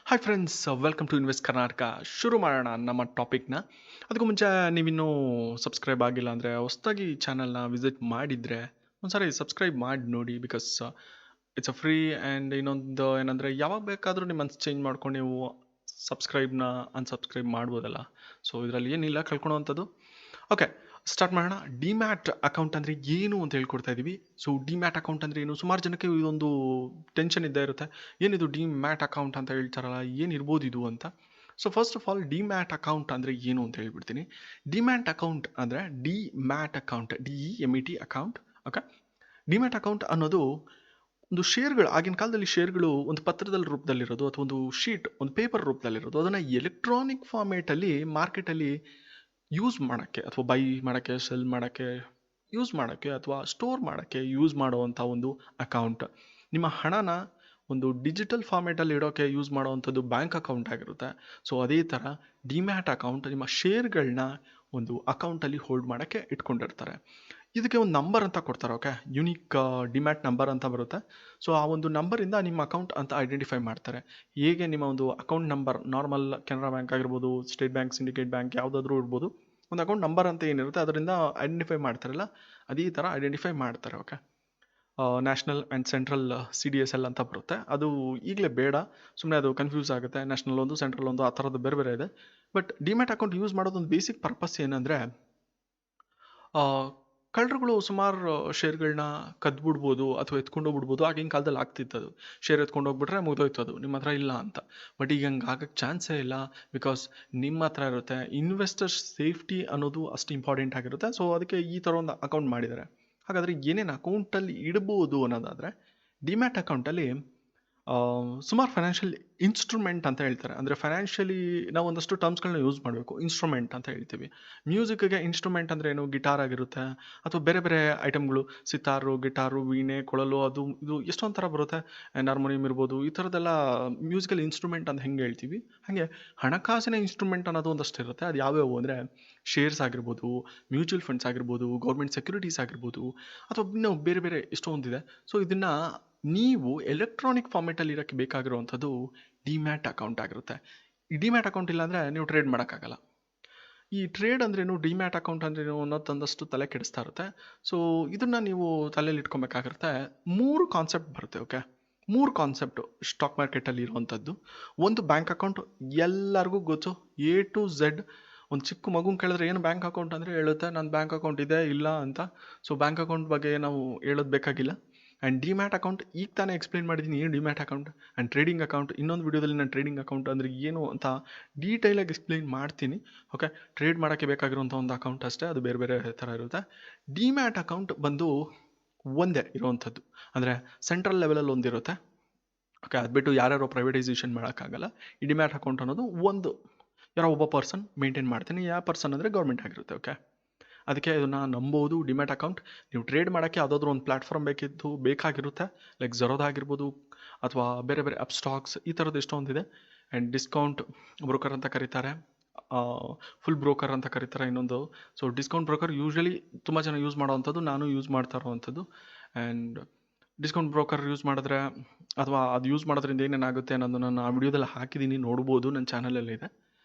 Hi friends, welcome to invest Karnataka. ಶುರು ಮಾಡೋಣ ನಮ್ಮ ಟಾಪಿಕ್ನ. ಅದಕ್ಕೂ ಮುಂಚೆ ನೀವಿನ್ನೂ ಸಬ್ಸ್ಕ್ರೈಬ್ ಆಗಿಲ್ಲ ಅಂದರೆ ಹೊಸದಾಗಿ ಚಾನಲ್ನ ವಿಸಿಟ್ ಮಾಡಿದರೆ ಒಂದ್ಸಾರಿ ಸಬ್ಸ್ಕ್ರೈಬ್ ಮಾಡಿ ನೋಡಿ. Because it's a free. And ಇನ್ನೊಂದು ಏನಂದರೆ, ಯಾವಾಗ ಬೇಕಾದರೂ ನಿಮ್ಮ ಮನ್ಸು ಚೇಂಜ್ ಮಾಡ್ಕೊಂಡು ನೀವು ಸಬ್ಸ್ಕ್ರೈಬ್ನ ಅನ್ಸಬ್ಸ್ಕ್ರೈಬ್ ಮಾಡ್ಬೋದಲ್ಲ. ಸೊ ಇದರಲ್ಲಿ ಏನಿಲ್ಲ ಕಳ್ಕೊಳೋವಂಥದ್ದು. ಓಕೆ, ಸ್ಟಾರ್ಟ್ ಮಾಡೋಣ. ಡಿಮ್ಯಾಟ್ ಅಕೌಂಟ್ ಅಂದರೆ ಏನು ಅಂತ ಹೇಳ್ಕೊಡ್ತಾ ಇದ್ದೀವಿ. ಸೊ ಡಿಮ್ಯಾಟ್ ಅಕೌಂಟ್ ಅಂದರೆ ಏನು? ಸುಮಾರು ಜನಕ್ಕೆ ಇದೊಂದು ಟೆನ್ಷನ್ ಇದ್ದೇ ಇರುತ್ತೆ. ಏನಿದು ಡಿಮ್ಯಾಟ್ ಅಕೌಂಟ್ ಅಂತ ಹೇಳ್ತಾರಲ್ಲ, ಏನಿರ್ಬೋದು ಇದು ಅಂತ. So first of all, demat account ಅಂದರೆ ಏನು ಅಂತ ಹೇಳ್ಬಿಡ್ತೀನಿ. ಡಿಮ್ಯಾಟ್ ಅಕೌಂಟ್ ಅಂದರೆ demat account, DEMAT account. Okay, demat account ಅನ್ನೋದು ಒಂದು ಶೇರ್ಗಳು. ಆಗಿನ ಕಾಲದಲ್ಲಿ ಶೇರ್ಗಳು ಒಂದು ಪತ್ರದಲ್ಲಿ ರೂಪದಲ್ಲಿರೋದು ಅಥವಾ ಒಂದು ಶೀಟ್, ಒಂದು ಪೇಪರ್ ರೂಪದಲ್ಲಿರೋದು. ಅದನ್ನು ಎಲೆಕ್ಟ್ರಾನಿಕ್ ಫಾರ್ಮೇಟಲ್ಲಿ ಮಾರ್ಕೆಟಲ್ಲಿ ಯೂಸ್ ಮಾಡೋಕ್ಕೆ ಅಥವಾ ಬೈ ಮಾಡೋಕ್ಕೆ, ಸೆಲ್ ಮಾಡೋಕ್ಕೆ, ಯೂಸ್ ಮಾಡೋಕ್ಕೆ ಅಥವಾ ಸ್ಟೋರ್ ಮಾಡೋಕ್ಕೆ ಯೂಸ್ ಮಾಡುವಂಥ ಒಂದು ಅಕೌಂಟ್. ನಿಮ್ಮ ಹಣನ ಒಂದು ಡಿಜಿಟಲ್ ಫಾರ್ಮೇಟಲ್ಲಿ ಇಡೋಕ್ಕೆ ಯೂಸ್ ಮಾಡುವಂಥದ್ದು ಬ್ಯಾಂಕ್ ಅಕೌಂಟ್ ಆಗಿರುತ್ತೆ. ಸೊ ಅದೇ ಥರ ಡಿಮ್ಯಾಟ್ ಅಕೌಂಟ್ ನಿಮ್ಮ ಶೇರ್ಗಳನ್ನ ಒಂದು ಅಕೌಂಟಲ್ಲಿ ಹೋಲ್ಡ್ ಮಾಡೋಕ್ಕೆ ಇಟ್ಕೊಂಡಿರ್ತಾರೆ. ಇದಕ್ಕೆ ಒಂದು ನಂಬರ್ ಅಂತ ಕೊಡ್ತಾರೆ. ಓಕೆ, ಯುನಿಕ್ ಡಿಮ್ಯಾಟ್ ನಂಬರ್ ಅಂತ ಬರುತ್ತೆ. ಸೊ ಆ ಒಂದು ನಂಬರಿಂದ ನಿಮ್ಮ ಅಕೌಂಟ್ ಅಂತ ಐಡೆಂಟಿಫೈ ಮಾಡ್ತಾರೆ. ಹೇಗೆ ನಿಮ್ಮ ಒಂದು account number normal Canara bank ಆಗಿರ್ಬೋದು, ಸ್ಟೇಟ್ ಬ್ಯಾಂಕ್, ಸಿಂಡಿಕೇಟ್ ಬ್ಯಾಂಕ್ ಯಾವುದಾದ್ರೂ ಇರ್ಬೋದು, ಒಂದು ಅಕೌಂಟ್ ನಂಬರ್ ಅಂತ ಏನಿರುತ್ತೆ ಅದರಿಂದ ಐಡೆಂಟಿಫೈ ಮಾಡ್ತಾರಲ್ಲ, ಅದೇ ಥರ ಐಡೆಂಟಿಫೈ ಮಾಡ್ತಾರೆ. Okay, national and central CDSL ಅಂತ ಬರುತ್ತೆ. ಅದು ಈಗಲೇ ಬೇಡ, ಸುಮ್ಮನೆ ಅದು ಕನ್ಫ್ಯೂಸ್ ಆಗುತ್ತೆ. ನ್ಯಾಷನಲ್ ಒಂದು, ಸೆಂಟ್ರಲ್ ಒಂದು, ಆ ಥರದ್ದು ಬೇರೆ ಬೇರೆ ಇದೆ. ಬಟ್ ಡಿಮ್ಯಾಟ್ ಅಕೌಂಟ್ ಯೂಸ್ ಮಾಡೋದೊಂದು ಬೇಸಿಕ್ ಪರ್ಪಸ್ ಏನಂದರೆ, ಕಳ್ಳರುಗಳು ಸುಮಾರು ಶೇರ್ಗಳನ್ನ ಕದ್ಬಿಡ್ಬೋದು ಅಥವಾ ಎತ್ಕೊಂಡೋಗ್ಬಿಡ್ಬೋದು. ಆಗಿನ ಕಾಲದಲ್ಲಿ ಆಗ್ತಿತ್ತದು. ಶೇರ್ ಎತ್ಕೊಂಡೋಗ್ಬಿಟ್ರೆ ಮುಗಿದೋಯ್ತು, ಅದು ನಿಮ್ಮ ಹತ್ರ ಇಲ್ಲ ಅಂತ. ಬಟ್ ಈಗ ಹಂಗೆ ಆಗಕ್ಕೆ ಚಾನ್ಸೇ ಇಲ್ಲ. ಬಿಕಾಸ್ ನಿಮ್ಮ ಹತ್ರ ಇರುತ್ತೆ. ಇನ್ವೆಸ್ಟರ್ಸ್ ಸೇಫ್ಟಿ ಅನ್ನೋದು ಅಷ್ಟು ಇಂಪಾರ್ಟೆಂಟ್ ಆಗಿರುತ್ತೆ. ಸೊ ಅದಕ್ಕೆ ಈ ಥರ ಒಂದು ಅಕೌಂಟ್ ಮಾಡಿದ್ದಾರೆ. ಹಾಗಾದರೆ ಏನೇನು ಅಕೌಂಟಲ್ಲಿ ಇಡ್ಬೋದು ಅನ್ನೋದಾದರೆ, ಡಿಮ್ಯಾಟ್ ಅಕೌಂಟಲ್ಲಿ ಸುಮಾರು ಫೈನಾನ್ಷಿಯಲ್ ಇನ್ಸ್ಟ್ರೂಮೆಂಟ್ ಅಂತ ಹೇಳ್ತಾರೆ. ಅಂದರೆ ಫೈನಾನ್ಷಿಯಲಿ ನಾವು ಒಂದಷ್ಟು ಟರ್ಮ್ಸ್ಗಳನ್ನ ಯೂಸ್ ಮಾಡಬೇಕು. ಇನ್ಸ್ಟ್ರೂಮೆಂಟ್ ಅಂತ ಹೇಳ್ತೀವಿ. ಮ್ಯೂಸಿಕ್ಗೆ ಇನ್ಸ್ಟ್ರೂಮೆಂಟ್ ಅಂದರೆ ಏನು? ಗಿಟಾರ್ ಆಗಿರುತ್ತೆ ಅಥವಾ ಬೇರೆ ಬೇರೆ ಐಟಮ್ಗಳು, ಸಿತಾರು, ಗಿಟಾರು, ವೀಣೆ, ಕೊಳಲು, ಅದು ಇದು ಎಷ್ಟೊಂದು ಥರ ಬರುತ್ತೆ. ಆ್ಯಂಡ್ ಹಾರ್ಮೋನಿಯಂ ಇರ್ಬೋದು. ಈ ಥರದ್ದೆಲ್ಲ ಮ್ಯೂಸಿಕಲ್ ಇನ್ಸ್ಟ್ರೂಮೆಂಟ್ ಅಂತ ಹೆಂಗೆ ಹೇಳ್ತೀವಿ, ಹಾಗೆ ಹಣಕಾಸಿನ ಇನ್ಸ್ಟ್ರೂಮೆಂಟ್ ಅನ್ನೋದು ಒಂದಷ್ಟು ಇರುತ್ತೆ. ಅದು ಯಾವ್ಯಾವು ಅಂದರೆ, ಶೇರ್ಸ್ ಆಗಿರ್ಬೋದು, ಮ್ಯೂಚುವಲ್ ಫಂಡ್ಸ್ ಆಗಿರ್ಬೋದು, ಗೌರ್ಮೆಂಟ್ ಸೆಕ್ಯೂರಿಟೀಸ್ ಆಗಿರ್ಬೋದು, ಅಥವಾ ಇನ್ನೂ ಬೇರೆ ಬೇರೆ ಎಷ್ಟೊಂದಿದೆ. ಸೊ ಇದನ್ನು ನೀವು ಎಲೆಕ್ಟ್ರಾನಿಕ್ ಫಾರ್ಮೇಟಲ್ಲಿ ಇರೋಕ್ಕೆ ಬೇಕಾಗಿರುವಂಥದ್ದು ಡಿಮ್ಯಾಟ್ ಅಕೌಂಟ್ ಆಗಿರುತ್ತೆ. ಈ ಡಿಮ್ಯಾಟ್ ಅಕೌಂಟ್ ಇಲ್ಲಾಂದರೆ ನೀವು ಟ್ರೇಡ್ ಮಾಡೋಕ್ಕಾಗಲ್ಲ. ಈ ಟ್ರೇಡ್ ಅಂದ್ರೇನು, ಡಿಮ್ಯಾಟ್ ಅಕೌಂಟ್ ಅಂದ್ರೇನು ಅನ್ನೋದೊಂದಷ್ಟು ತಲೆ ಕೆಡಿಸ್ತಾ ಇರುತ್ತೆ. ಸೊ ಇದನ್ನು ನೀವು ತಲೆಯಲ್ಲಿ ಇಟ್ಕೊಬೇಕಾಗಿರುತ್ತೆ. 3 ಕಾನ್ಸೆಪ್ಟ್ ಬರುತ್ತೆ. ಓಕೆ, 3 ಕಾನ್ಸೆಪ್ಟು ಸ್ಟಾಕ್ ಮಾರ್ಕೆಟಲ್ಲಿ ಇರುವಂಥದ್ದು. ಒಂದು ಬ್ಯಾಂಕ್ ಅಕೌಂಟ್, ಎಲ್ಲರಿಗೂ ಗೊತ್ತು, A to Z. ಒಂದು ಚಿಕ್ಕ ಮಗುನ ಕೇಳಿದ್ರೆ ಏನು ಬ್ಯಾಂಕ್ ಅಕೌಂಟ್ ಅಂದರೆ ಹೇಳುತ್ತೆ, ನನ್ನ ಬ್ಯಾಂಕ್ ಅಕೌಂಟ್ ಇದೆ ಇಲ್ಲ ಅಂತ. ಸೊ ಬ್ಯಾಂಕ್ ಅಕೌಂಟ್ ಬಗ್ಗೆ ನಾವು ಹೇಳೋದು ಬೇಕಾಗಿಲ್ಲ. ಆ್ಯಂಡ್ ಡಿಮ್ಯಾಟ್ ಅಕೌಂಟ್ ಈಗ ತಾನೇ ಎಕ್ಸ್ಪ್ಲೇನ್ ಮಾಡಿದ್ದೀನಿ ಏನು demat account. And trading account, ಇನ್ನೊಂದು ವಿಡಿಯೋದಲ್ಲಿ ನಾನು ಟ್ರೇಡಿಂಗ್ ಅಕೌಂಟ್ ಅಂದರೆ ಏನು ಅಂತ ಡೀಟೇಲಾಗಿ ಎಕ್ಸ್ಪ್ಲೇನ್ ಮಾಡ್ತೀನಿ. ಓಕೆ, ಟ್ರೇಡ್ ಮಾಡೋಕ್ಕೆ ಬೇಕಾಗಿರುವಂಥ ಒಂದು ಅಕೌಂಟ್ ಅಷ್ಟೇ, ಅದು ಬೇರೆ ಬೇರೆ ಥರ ಇರುತ್ತೆ. ಡಿಮ್ಯಾಟ್ ಅಕೌಂಟ್ ಬಂದು ಒಂದೇ ಇರುವಂಥದ್ದು, ಅಂದರೆ ಸೆಂಟ್ರಲ್ ಲೆವೆಲಲ್ಲಿ ಒಂದಿರುತ್ತೆ. ಓಕೆ, ಅದು ಬಿಟ್ಟು ಯಾರ್ಯಾರೋ ಪ್ರೈವೇಟೈಸೇಷನ್ ಮಾಡೋಕ್ಕಾಗಲ್ಲ. ಈ ಡಿಮ್ಯಾಟ್ ಅಕೌಂಟ್ ಅನ್ನೋದು ಒಂದು ಯಾರೋ ಒಬ್ಬ ಪರ್ಸನ್ ಮೇಂಟೈನ್ ಮಾಡ್ತೀನಿ. ಯಾವ ಪರ್ಸನ್ ಅಂದರೆ ಗೌರ್ಮೆಂಟ್ ಆಗಿರುತ್ತೆ. ಓಕೆ, ಅದಕ್ಕೆ ಇದನ್ನು ನಂಬೋದು. ಡಿಮ್ಯಾಟ್ ಅಕೌಂಟ್ ನೀವು ಟ್ರೇಡ್ ಮಾಡೋಕ್ಕೆ ಯಾವುದಾದ್ರೂ ಒಂದು ಪ್ಲ್ಯಾಟ್ಫಾರ್ಮ್ ಬೇಕಾಗಿರುತ್ತೆ. ಲೈಕ್ zerodha ಆಗಿರ್ಬೋದು ಅಥವಾ ಬೇರೆ ಬೇರೆ upstox, ಈ ಥರದ್ದು ಎಷ್ಟೊಂದಿದೆ. ಆ್ಯಂಡ್ ಡಿಸ್ಕೌಂಟ್ ಬ್ರೋಕರ್ ಅಂತ ಕರೀತಾರೆ, ಫುಲ್ ಬ್ರೋಕರ್ ಅಂತ ಕರೀತಾರೆ ಇನ್ನೊಂದು. ಸೊ ಡಿಸ್ಕೌಂಟ್ ಬ್ರೋಕರ್ ಯೂಶ್ವಲಿ ತುಂಬ ಜನ ಯೂಸ್ ಮಾಡೋವಂಥದ್ದು, ನಾನು ಯೂಸ್ ಮಾಡ್ತಾ ಇರೋವಂಥದ್ದು. ಆ್ಯಂಡ್ ಡಿಸ್ಕೌಂಟ್ ಬ್ರೋಕರ್ ಯೂಸ್ ಮಾಡಿದ್ರೆ ಅಥವಾ ಅದು ಯೂಸ್ ಮಾಡೋದ್ರಿಂದ ಏನೇನಾಗುತ್ತೆ ಅನ್ನೋದು ನಾನು ಆ ವಿಡಿಯೋದಲ್ಲಿ ಹಾಕಿದ್ದೀನಿ, ನೋಡ್ಬೋದು, ನನ್ನ ಚಾನಲಲ್ಲಿದೆ.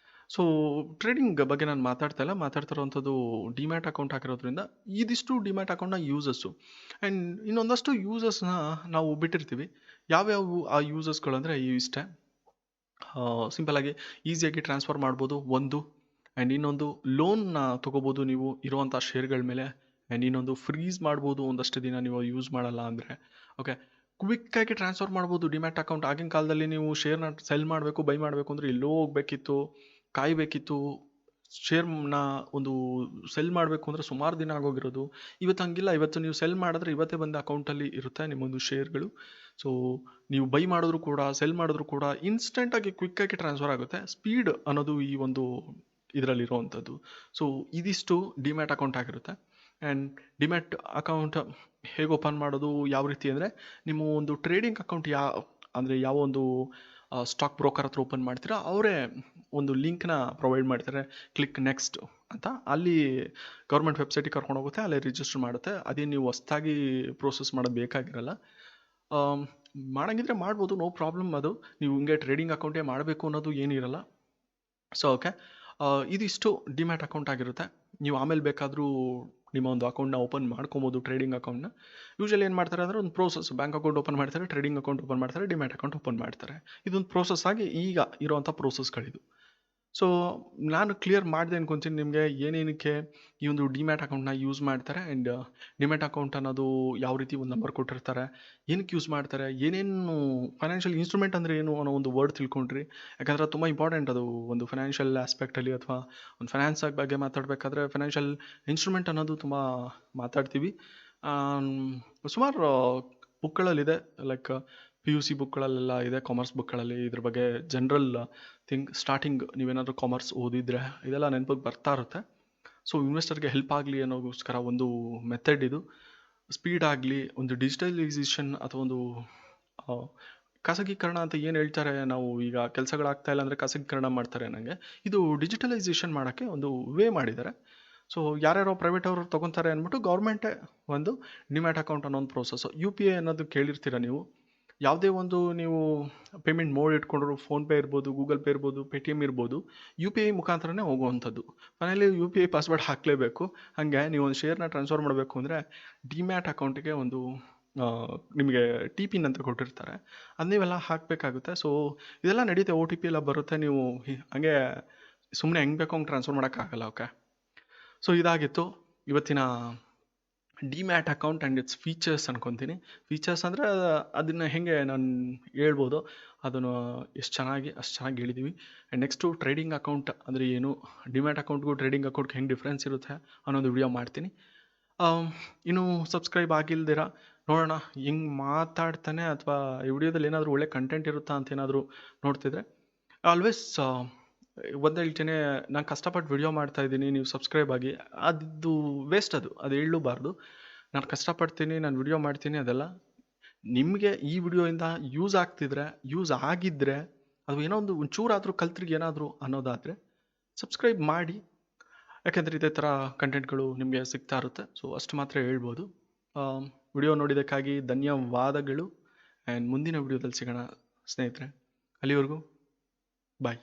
ಸೊ ಟ್ರೇಡಿಂಗ್ ಬಗ್ಗೆ ನಾನು ಮಾತಾಡ್ತಿರೋವಂಥದ್ದು ಡಿಮ್ಯಾಟ್ ಅಕೌಂಟ್ ಹಾಕಿರೋದ್ರಿಂದ ಇದಿಷ್ಟು ಡಿಮ್ಯಾಟ್ ಅಕೌಂಟ್ನ ಯೂಸಸ್ಸು. ಆ್ಯಂಡ್ ಇನ್ನೊಂದಷ್ಟು ಯೂಸಸ್ನ ನಾವು ಬಿಟ್ಟಿರ್ತೀವಿ. ಯಾವ್ಯಾವು ಆ ಯೂಸಸ್ಗಳು ಅಂದರೆ ಇಷ್ಟೇ. ಸಿಂಪಲಾಗಿ ಈಸಿಯಾಗಿ ಟ್ರಾನ್ಸ್ಫರ್ ಮಾಡ್ಬೋದು ಒಂದು. ಆ್ಯಂಡ್ ಇನ್ನೊಂದು, ಲೋನ್ನ ತೊಗೋಬೋದು ನೀವು ಇರುವಂಥ ಶೇರ್ಗಳ ಮೇಲೆ. ಆ್ಯಂಡ್ ಇನ್ನೊಂದು, ಫ್ರೀಸ್ ಮಾಡ್ಬೋದು ಒಂದಷ್ಟು ದಿನ ನೀವು ಯೂಸ್ ಮಾಡಲ್ಲ ಅಂದರೆ. ಓಕೆ, ಕ್ವಿಕ್ಕಾಗಿ ಟ್ರಾನ್ಸ್ಫರ್ ಮಾಡ್ಬೋದು ಡಿಮ್ಯಾಟ್ ಅಕೌಂಟ್. ಆಗಿನ ಕಾಲದಲ್ಲಿ ನೀವು ಶೇರ್ನ ಸೆಲ್ ಮಾಡಬೇಕು, ಬೈ ಮಾಡಬೇಕು ಅಂದರೆ ಎಲ್ಲೋ ಹೋಗಬೇಕಿತ್ತು, ಕಾಯಬೇಕಿತ್ತು. ಶೇರ್ನ ಒಂದು ಸೆಲ್ ಮಾಡಬೇಕು ಅಂದರೆ ಸುಮಾರು ದಿನ ಆಗೋಗಿರೋದು. ಇವತ್ತು ಹಂಗಿಲ್ಲ. ಇವತ್ತು ನೀವು ಸೆಲ್ ಮಾಡಿದ್ರೆ ಇವತ್ತೇ ಬಂದು ಅಕೌಂಟಲ್ಲಿ ಇರುತ್ತೆ ನಿಮ್ಮೊಂದು ಶೇರ್ಗಳು. ಸೊ ನೀವು ಬೈ ಮಾಡಿದ್ರು ಕೂಡ, ಸೆಲ್ ಮಾಡಿದ್ರು ಕೂಡ ಇನ್ಸ್ಟೆಂಟಾಗಿ ಕ್ವಿಕ್ಕಾಗಿ ಟ್ರಾನ್ಸ್ಫರ್ ಆಗುತ್ತೆ. ಸ್ಪೀಡ್ ಅನ್ನೋದು ಈ ಒಂದು ಇದರಲ್ಲಿರುವಂಥದ್ದು. ಸೊ ಇದಿಷ್ಟು ಡಿಮ್ಯಾಟ್ ಅಕೌಂಟ್ ಆಗಿರುತ್ತೆ. ಆ್ಯಂಡ್ ಡಿಮ್ಯಾಟ್ ಅಕೌಂಟ್ ಹೇಗೆ ಓಪನ್ ಮಾಡೋದು, ಯಾವ ರೀತಿ ಅಂದರೆ, ನಿಮ್ಮ ಒಂದು ಟ್ರೇಡಿಂಗ್ ಅಕೌಂಟ್ ಯಾವ ಒಂದು ಸ್ಟಾಕ್ ಬ್ರೋಕರ್ ಹತ್ರ ಓಪನ್ ಮಾಡ್ತೀರಾ, ಅವರೇ ಒಂದು ಲಿಂಕ್ನ ಪ್ರೊವೈಡ್ ಮಾಡ್ತಾರೆ, ಕ್ಲಿಕ್ ನೆಕ್ಸ್ಟ್ ಅಂತ. ಅಲ್ಲಿ ಗೌರ್ಮೆಂಟ್ ವೆಬ್ಸೈಟಿಗೆ ಕರ್ಕೊಂಡು ಹೋಗುತ್ತೆ, ಅಲ್ಲೇ ರಿಜಿಸ್ಟರ್ ಮಾಡುತ್ತೆ. ಅದೇ ನೀವು ಹೊಸ್ದಾಗಿ ಪ್ರೋಸೆಸ್ ಮಾಡೋದು ಬೇಕಾಗಿರಲ್ಲ. ಮಾಡೋಂಗಿದ್ರೆ ಮಾಡ್ಬೋದು, ನೋ ಪ್ರಾಬ್ಲಮ್. ಅದು ನೀವು ಹಿಂಗೆ ಟ್ರೇಡಿಂಗ್ ಅಕೌಂಟೇ ಮಾಡಬೇಕು ಅನ್ನೋದು ಏನಿರಲ್ಲ. ಸೊ ಓಕೆ, ಇದಿಷ್ಟು ಡಿಮ್ಯಾಟ್ ಅಕೌಂಟ್ ಆಗಿರುತ್ತೆ. ನೀವು ಆಮೇಲೆ ಬೇಕಾದರೂ ನಿಮ್ಮ ಒಂದು ಅಕೌಂಟ್ನ ಓಪನ್ ಮಾಡ್ಕೊಬೋದು, ಟ್ರೇಡಿಂಗ್ ಅಕೌಂಟ್ನ. ಯೂಶಲಿ ಏನು ಮಾಡ್ತಾರೆ ಅಂದರೆ ಒಂದು ಪ್ರೋಸೆಸ್, ಬ್ಯಾಂಕ್ ಅಕೌಂಟ್ ಓಪನ್ ಮಾಡ್ತಾರೆ, ಟ್ರೇಡಿಂಗ್ ಅಕೌಂಟ್ ಓಪನ್ ಮಾಡ್ತಾರೆ, ಡಿಮ್ಯಾಟ್ ಅಕೌಂಟ್ ಓಪನ್ ಮಾಡ್ತಾರೆ. ಇದೊಂದು ಪ್ರೋಸೆಸ್ ಆಗಿ ಈಗ ಇರೋವಂಥ ಪ್ರೋಸೆಸ್ಗಳಿದು. ಸೊ ನಾನು ಕ್ಲಿಯರ್ ಮಾಡಿದೆ ಅನ್ಕೊತೀನಿ ನಿಮಗೆ ಏನೇನಕ್ಕೆ ಈ ಒಂದು ಡಿಮ್ಯಾಟ್ ಅಕೌಂಟ್ನ ಯೂಸ್ ಮಾಡ್ತಾರೆ. ಆ್ಯಂಡ್ ಡಿಮ್ಯಾಟ್ ಅಕೌಂಟ್ ಅನ್ನೋದು ಯಾವ ರೀತಿ ಒಂದು ನಂಬರ್ ಕೊಟ್ಟಿರ್ತಾರೆ, ಏನಕ್ಕೆ ಯೂಸ್ ಮಾಡ್ತಾರೆ, ಏನೇನು ಫೈನಾನ್ಷಿಯಲ್ ಇನ್ಸ್ಟ್ರೂಮೆಂಟ್ ಅಂದರೆ ಏನು ಅನ್ನೋ ಒಂದು ವರ್ಡ್ ತಿಳ್ಕೊಂಡ್ರಿ. ಯಾಕಂದರೆ ತುಂಬ ಇಂಪಾರ್ಟೆಂಟ್ ಅದು ಒಂದು ಫೈನಾನ್ಷಿಯಲ್ ಆಸ್ಪೆಕ್ಟಲ್ಲಿ, ಅಥವಾ ಒಂದು ಫೈನಾನ್ಸ್ ಬಗ್ಗೆ ಮಾತಾಡಬೇಕಾದ್ರೆ ಫೈನಾನ್ಷಿಯಲ್ ಇನ್ಸ್ಟ್ರೂಮೆಂಟ್ ಅನ್ನೋದು ತುಂಬ ಮಾತಾಡ್ತೀವಿ. ಸುಮಾರು ಬುಕ್ಗಳಲ್ಲಿದೆ, ಲೈಕ್ PUC ಬುಕ್ಗಳಲ್ಲೆಲ್ಲ ಇದೆ, ಕಾಮರ್ಸ್ ಬುಕ್ಗಳಲ್ಲಿ ಇದ್ರ ಬಗ್ಗೆ ಜನರಲ್ ಸ್ಟಾರ್ಟಿಂಗ್ ನೀವೇನಾದರೂ ಕಾಮರ್ಸ್ ಓದಿದ್ರೆ ಇದೆಲ್ಲ ನೆನಪಿಗೆ ಬರ್ತಾ ಇರುತ್ತೆ. ಸೊ ಇನ್ವೆಸ್ಟರ್ಗೆ ಹೆಲ್ಪ್ ಆಗಲಿ ಅನ್ನೋಗೋಸ್ಕರ ಒಂದು ಮೆಥಡ್ ಇದು. ಸ್ಪೀಡ್ ಆಗಲಿ, ಒಂದು ಡಿಜಿಟಲೈಸೇಷನ್ ಅಥವಾ ಒಂದು ಖಾಸಗೀಕರಣ ಅಂತ ಏನು ಹೇಳ್ತಾರೆ, ನಾವು ಈಗ ಕೆಲಸಗಳಾಗ್ತಾ ಇಲ್ಲ ಅಂದರೆ ಖಾಸಗೀಕರಣ ಮಾಡ್ತಾರೆ ನನಗೆ, ಇದು ಡಿಜಿಟಲೈಸೇಷನ್ ಮಾಡೋಕ್ಕೆ ಒಂದು ವೇ ಮಾಡಿದ್ದಾರೆ. ಸೊ ಯಾರ್ಯಾರೋ ಪ್ರೈವೇಟ್ ಅವರು ತೊಗೊತಾರೆ ಅಂದ್ಬಿಟ್ಟು ಗೌರ್ಮೆಂಟೇ ಒಂದು ಡಿಮ್ಯಾಟ್ ಅಕೌಂಟ್ ಅನ್ನೋ ಒಂದು ಪ್ರೋಸೆಸ್ಸು. UPI ಅನ್ನೋದು ಕೇಳಿರ್ತೀರ ನೀವು. ಯಾವುದೇ ಒಂದು ನೀವು ಪೇಮೆಂಟ್ ಮೋಡ್ ಇಟ್ಕೊಂಡ್ರು, ಫೋನ್ಪೇ ಇರ್ಬೋದು, ಗೂಗಲ್ ಪೇ ಇರ್ಬೋದು, ಪೇಟಿಎಮ್ ಇರ್ಬೋದು, UPI ಮುಖಾಂತರನೇ ಹೋಗುವಂಥದ್ದು. ಫೈನಲಿ UPI ಪಾಸ್ವರ್ಡ್ ಹಾಕಲೇಬೇಕು. ಹಾಗೆ ನೀವು ಒಂದು ಶೇರ್ನ ಟ್ರಾನ್ಸ್ಫರ್ ಮಾಡಬೇಕು ಅಂದರೆ ಡಿಮ್ಯಾಟ್ ಅಕೌಂಟಿಗೆ ಒಂದು ನಿಮಗೆ TPIN ಅಂತ ಕೊಟ್ಟಿರ್ತಾರೆ, ಅದು ನೀವೆಲ್ಲ ಹಾಕಬೇಕಾಗುತ್ತೆ. ಸೊ ಇದೆಲ್ಲ ನಡೀತೆ, OTP ಎಲ್ಲ ಬರುತ್ತೆ. ನೀವು ಹಾಗೆ ಸುಮ್ಮನೆ ಹೆಂಗೆ ಬೇಕೋ ಹಂಗೆ ಟ್ರಾನ್ಸ್ಫರ್ ಮಾಡೋಕ್ಕಾಗಲ್ಲ. ಓಕೆ, ಸೊ ಇದಾಗಿತ್ತು ಇವತ್ತಿನ demat account and it's features ಅನ್ಕೊತೀನಿ. ಫೀಚರ್ಸ್ ಅಂದರೆ ಅದನ್ನು ಹೇಗೆ ನಾನು ಹೇಳ್ಬೋದು, ಅದನ್ನು ಅಷ್ಟು ಚೆನ್ನಾಗಿ ಹೇಳಿದ್ದೀವಿ. ಆ್ಯಂಡ್ ನೆಕ್ಸ್ಟು ಟ್ರೇಡಿಂಗ್ ಅಕೌಂಟ್ ಅಂದರೆ ಏನು, ಡಿಮ್ಯಾಟ್ ಅಕೌಂಟ್ಗೂ ಟ್ರೇಡಿಂಗ್ ಅಕೌಂಟ್ಗೆ ಹೆಂಗೆ ಡಿಫ್ರೆನ್ಸ್ ಇರುತ್ತೆ ಅನ್ನೋದು ವಿಡಿಯೋ ಮಾಡ್ತೀನಿ. ಇನ್ನು ಸಬ್ಸ್ಕ್ರೈಬ್ ಆಗಿಲ್ದಿರ ನೋಡೋಣ ಹೆಂಗೆ ಮಾತಾಡ್ತಾನೆ, ಅಥವಾ ಈ ವಿಡಿಯೋದಲ್ಲಿ ಏನಾದರೂ ಒಳ್ಳೆ ಕಂಟೆಂಟ್ ಇರುತ್ತಾ ಅಂತ ಏನಾದರೂ ನೋಡ್ತಿದ್ರೆ ಆಲ್ವೇಸ್ ಒಂದು ಹೇಳ್ತೇನೆ, ನಾನು ಕಷ್ಟಪಟ್ಟು ವಿಡಿಯೋ ಮಾಡ್ತಾಯಿದ್ದೀನಿ, ನೀವು ಸಬ್ಸ್ಕ್ರೈಬ್ ಆಗಿ, ಅದು ವೇಸ್ಟ್, ಅದು ಹೇಳಬಾರ್ದು. ನಾನು ಕಷ್ಟಪಡ್ತೀನಿ, ನಾನು ವಿಡಿಯೋ ಮಾಡ್ತೀನಿ, ಅದೆಲ್ಲ ನಿಮಗೆ ಈ ವಿಡಿಯೋಯಿಂದ ಯೂಸ್ ಆಗ್ತಿದ್ರೆ, ಯೂಸ್ ಆಗಿದ್ದರೆ, ಅದು ಏನೋ ಒಂದು ಒಂಚೂರಾದರೂ ಕಲ್ತ್ರಿಗೆ ಏನಾದರೂ ಅನ್ನೋದಾದರೆ ಸಬ್ಸ್ಕ್ರೈಬ್ ಮಾಡಿ. ಯಾಕೆಂದರೆ ಇದೇ ಥರ ಕಂಟೆಂಟ್ಗಳು ನಿಮಗೆ ಸಿಗ್ತಾ ಇರುತ್ತೆ. ಸೊ ಅಷ್ಟು ಮಾತ್ರ ಹೇಳ್ಬೋದು. ವಿಡಿಯೋ ನೋಡಿದ್ದಕ್ಕಾಗಿ ಧನ್ಯವಾದಗಳು. ಆ್ಯಂಡ್ ಮುಂದಿನ ವಿಡಿಯೋದಲ್ಲಿ ಸಿಗೋಣ ಸ್ನೇಹಿತರೆ. ಅಲ್ಲಿವರೆಗೂ ಬಾಯ್.